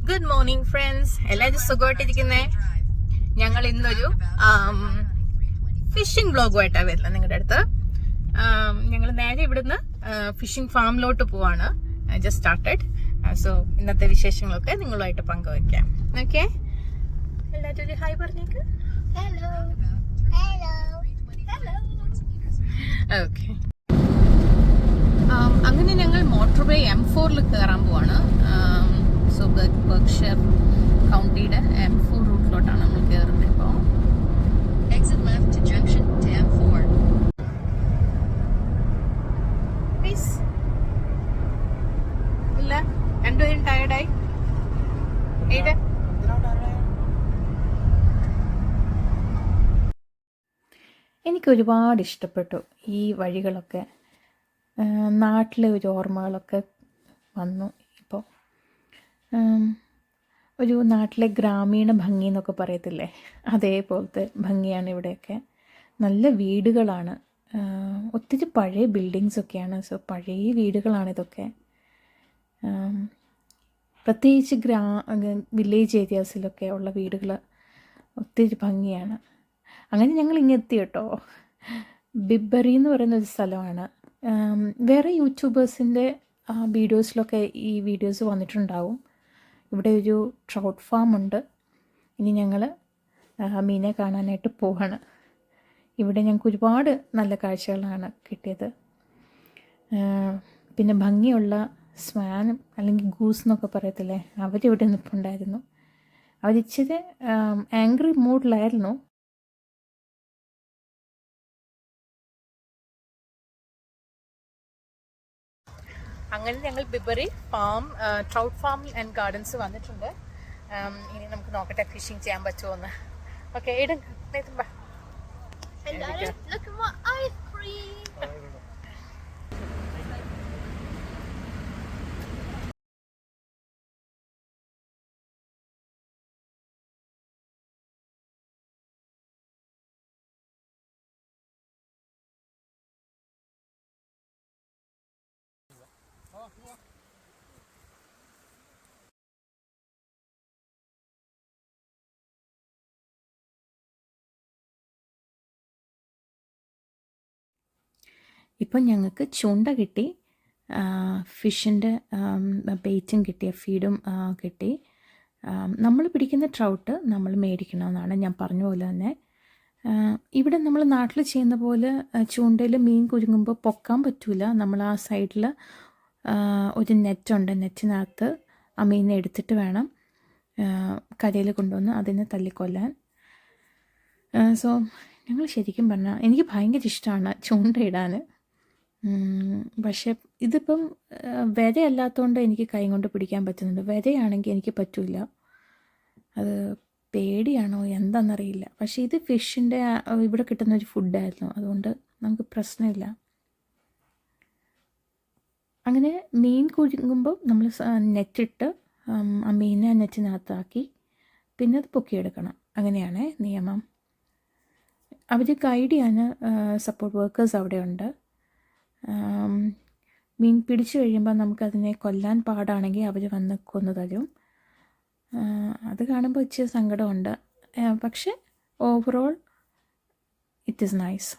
Good morning friends, എല്ലാവരും സുഖമായിട്ടിരിക്കുന്നേ. ഞങ്ങൾ ഇന്നൊരു ഫിഷിംഗ് വ്ളോഗുമായിട്ടാണ് വരുന്നത് നിങ്ങളുടെ അടുത്ത്. ഞങ്ങൾ നേരെ ഇവിടുന്ന് ഫിഷിംഗ് ഫാമിലോട്ട് പോവാണ്. Just started. സോ ഇന്നത്തെ വിശേഷങ്ങളൊക്കെ നിങ്ങളുമായിട്ട് പങ്കുവയ്ക്കാം. ഓക്കെ, എല്ലാവരും ഒരു ഹായ് പറഞ്ഞേക്ക്. Hello hello hello. ഓക്കെ, അങ്ങനെ ഞങ്ങൾ മോട്ടോർവേ M4 കയറാൻ പോവാണ്. സോ ബർക്ക്ഷയർ കൗണ്ടിയുടെ M4 റൂട്ടിലോട്ടാണ് നമ്മൾ കയറുന്നത്. ഇപ്പോൾ ഇല്ല, രണ്ടുപേരും ടയർഡായി. എനിക്ക് ഒരുപാട് ഇഷ്ടപ്പെട്ടു ഈ വഴികളൊക്കെ. നാട്ടിലെ ഒരു ഓർമ്മകളൊക്കെ വന്നു. ഇപ്പോൾ ഒരു നാട്ടിലെ ഗ്രാമീണ ഭംഗി എന്നൊക്കെ പറയത്തില്ലേ, അതേപോലത്തെ ഭംഗിയാണ് ഇവിടെയൊക്കെ. നല്ല വീടുകളാണ്, ഒത്തിരി പഴയ ബിൽഡിങ്സൊക്കെയാണ്. സോ പഴയ വീടുകളാണ് ഇതൊക്കെ. പ്രത്യേകിച്ച് വില്ലേജ് ഏരിയാസിലൊക്കെ ഉള്ള വീടുകൾ ഒത്തിരി ഭംഗിയാണ്. അങ്ങനെ ഞങ്ങൾ ഇങ്ങെത്തി കേട്ടോ. ബിബ്ബറി എന്ന് പറയുന്നൊരു സ്ഥലമാണ്. വേറെ യൂട്യൂബേഴ്സിൻ്റെ വീഡിയോസിലൊക്കെ ഈ വീഡിയോസ് വന്നിട്ടുണ്ടാവും. ഇവിടെ ഒരു ട്രൗട്ട് ഫാം ഉണ്ട്. ഇനി ഞങ്ങൾ മീനെ കാണാനായിട്ട് പോവാണ്. ഇവിടെ ഞങ്ങൾക്ക് ഒരുപാട് നല്ല കാഴ്ചകളാണ് കിട്ടിയത്. പിന്നെ ഭംഗിയുള്ള സ്വാനും അല്ലെങ്കിൽ ഗൂസ് എന്നൊക്കെ പറയത്തില്ലേ, അവരിവിടെ നിൽപ്പുണ്ടായിരുന്നു. അവരിച്ചിരി ആംഗ്രി മൂഡിലായിരുന്നു. അങ്ങനെ ഞങ്ങൾ Bibury farm, trout farm and gardens വന്നിട്ടുണ്ട്. ഇനി നമുക്ക് നോക്കട്ടെ ഫിഷിംഗ് ചെയ്യാൻ പറ്റുമോ എന്ന്. ഓക്കെ, ഇപ്പം ഞങ്ങൾക്ക് ചൂണ്ട കിട്ടി, ഫിഷിൻ്റെ ബെയ്റ്റും കിട്ടി, ഫീഡും കിട്ടി. നമ്മൾ പിടിക്കുന്ന ട്രൗട്ട് നമ്മൾ മേടിക്കണമെന്നാണ് ഞാൻ പറഞ്ഞ പോലെ തന്നെ. ഇവിടെ നമ്മൾ നാട്ടിൽ ചെയ്യുന്ന പോലെ ചൂണ്ടയിൽ മീൻ കുരുങ്ങുമ്പോൾ പൊക്കാൻ പറ്റില്ല. നമ്മൾ ആ സൈഡിൽ ഒരു നെറ്റുണ്ട്, നെറ്റിനകത്ത് ആ മീനെ എടുത്തിട്ട് വേണം കരയിൽ കൊണ്ടുവന്ന് അതിനെ തല്ലിക്കൊല്ലാൻ. സോ ഞങ്ങൾ ശരിക്കും പറഞ്ഞാൽ എനിക്ക് ഭയങ്കര ഇഷ്ടമാണ് ചൂണ്ടയിടാൻ. പക്ഷേ ഇതിപ്പം വരയല്ലാത്തതുകൊണ്ട് എനിക്ക് കൈ കൊണ്ട് പിടിക്കാൻ പറ്റുന്നുണ്ട്. വരയാണെങ്കിൽ എനിക്ക് പറ്റില്ല. അത് പേടിയാണോ എന്താണെന്നറിയില്ല. പക്ഷേ ഇത് ഫിഷിൻ്റെ ഇവിടെ കിട്ടുന്ന ഒരു ഫുഡായിരുന്നു, അതുകൊണ്ട് നമുക്ക് പ്രശ്നമില്ല. അങ്ങനെ മീൻ കുരുങ്ങുമ്പോൾ നമ്മൾ നെറ്റിട്ട് ആ മീനെ നെറ്റിനകത്താക്കി പിന്നെ അത് പൊക്കിയെടുക്കണം. അങ്ങനെയാണ് നിയമം. അവർ ഗൈഡ് ചെയ്യാൻ സപ്പോർട്ട് വർക്കേഴ്സ് അവിടെ ഉണ്ട്. മീൻ പിടിച്ചു കഴിയുമ്പോൾ നമുക്കതിനെ കൊല്ലാൻ പാടാണെങ്കിൽ അവർ വന്ന് കൊന്നു തരും. അത് കാണുമ്പോൾ ഇച്ചിരി സങ്കടമുണ്ട്. പക്ഷേ ഓവറോൾ ഇറ്റ് ഈസ് നൈസ്.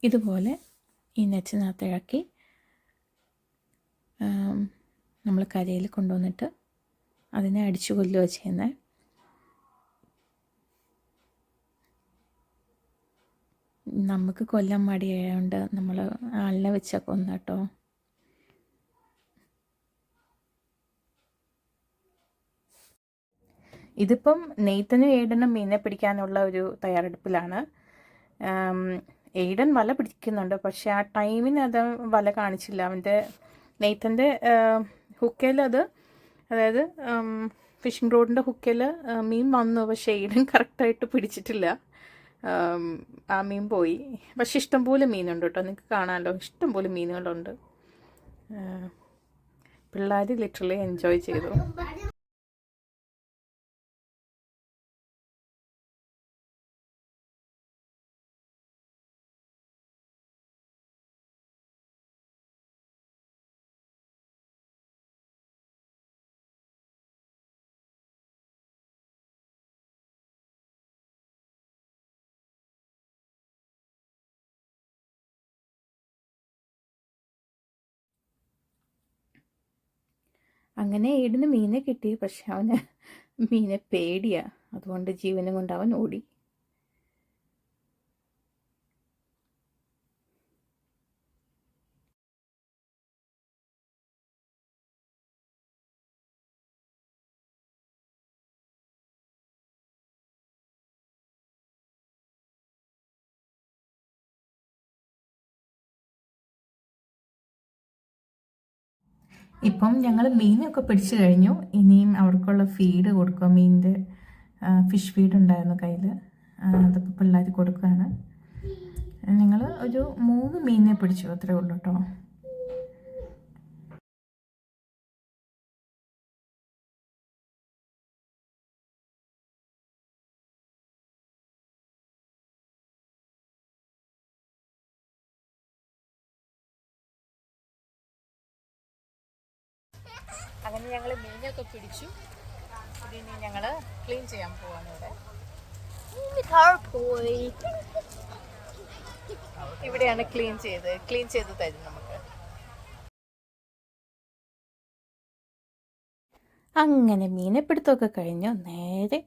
ഇതുപോലെ ഈ നെറ്റിനകത്ത് ഇളക്കി നമ്മൾ കരയിൽ കൊണ്ടുവന്നിട്ട് അതിനെ അടിച്ചു കൊല്ലുക ചെയ്യുന്നത്. നമുക്ക് കൊല്ലാൻ മടിയായതുകൊണ്ട് നമ്മൾ ആളിനെ വെച്ചാൽ കൊന്ന കേട്ടോ. ഇതിപ്പം നെയ്ത്തനും എയ്ഡനും മീനെ പിടിക്കാനുള്ള ഒരു തയ്യാറെടുപ്പിലാണ്. എയ്ഡൻ വല പിടിക്കുന്നുണ്ട്, പക്ഷേ ആ ടൈമിന് അത് വല കാണിച്ചില്ല. അവൻ്റെ നെയ്ത്തൻ്റെ ഹുക്കേൽ അത്, അതായത് ഫിഷിംഗ് റോഡിൻ്റെ ഹുക്കേൽ മീൻ വന്നു, പക്ഷേ എയ്ഡൻ കറക്റ്റായിട്ട് പിടിച്ചിട്ടില്ല. ആ മീൻ പോയി. പക്ഷെ ഇഷ്ടംപോലെ മീനുണ്ട് കേട്ടോ, നിങ്ങൾക്ക് കാണാമല്ലോ, ഇഷ്ടംപോലെ മീനുകളുണ്ട്. പിള്ളേർ ലിറ്ററലി എൻജോയ് ചെയ്തു. അങ്ങനെ ഏടിന് മീനെ കിട്ടി. പക്ഷെ അവന് മീനെ പേടിയാണ്, അതുകൊണ്ട് ജീവനും കൊണ്ട് അവൻ ഓടി. ഇപ്പം ഞങ്ങൾ മീനൊക്കെ പിടിച്ചു കഴിഞ്ഞു. ഇനിയും അവർക്കുള്ള ഫീഡ് കൊടുക്കുക. മീനിൻ്റെ ഫിഷ് ഫീഡ് ഉണ്ടായിരുന്നു കയ്യിൽ, അതിപ്പോൾ പിള്ളേർ കൊടുക്കുകയാണ്. ഞങ്ങൾ ഒരു 3 മീനിനെ പിടിച്ചു, അത്രേ ഉള്ളൂ കേട്ടോ. അങ്ങനെ ഞങ്ങൾ മീനൊക്കെ പിടിച്ചു. ഇതിനി ഞങ്ങൾ ക്ലീൻ ചെയ്യാൻ പോവാണ്. ഇവിടെയാണ് ക്ലീൻ ചെയ്ത് തരും നമുക്ക്. അങ്ങനെ മീനെപ്പിടുത്തമൊക്കെ കഴിഞ്ഞു. നേരെ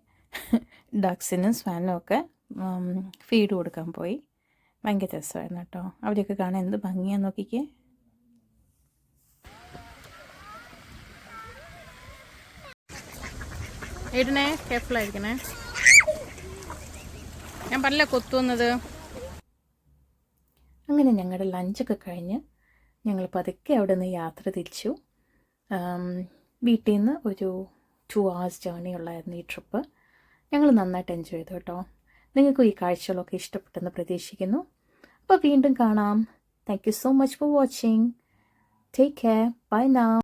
ഡക്സിനും സ്വാനും ഒക്കെ ഫീഡ് കൊടുക്കാൻ പോയി. ഭയങ്കര രസമായിരുന്നു കേട്ടോ. അവരെയൊക്കെ കാണാൻ എന്ത് ഭംഗിയാന്ന് നോക്കിക്കേ. ഇടണേ, കെയർഫുള്ളായിരിക്കണേ. ഞാൻ പറഞ്ഞില്ല കൊത്തുവന്നത്. അങ്ങനെ ഞങ്ങളുടെ ലഞ്ചൊക്കെ കഴിഞ്ഞ് ഞങ്ങൾ പതുക്കെ അവിടെ നിന്ന് യാത്ര തിരിച്ചു. വീട്ടിൽ നിന്ന് ഒരു 2 hours ജേർണി ഉള്ളായിരുന്നു ഈ ട്രിപ്പ്. ഞങ്ങൾ നന്നായിട്ട് എൻജോയ് ചെയ്തു കേട്ടോ. നിങ്ങൾക്കും ഈ കാഴ്ചകളൊക്കെ ഇഷ്ടപ്പെട്ടെന്ന് പ്രതീക്ഷിക്കുന്നു. അപ്പോൾ വീണ്ടും കാണാം. Thank you so much for watching. Take care. Buy now.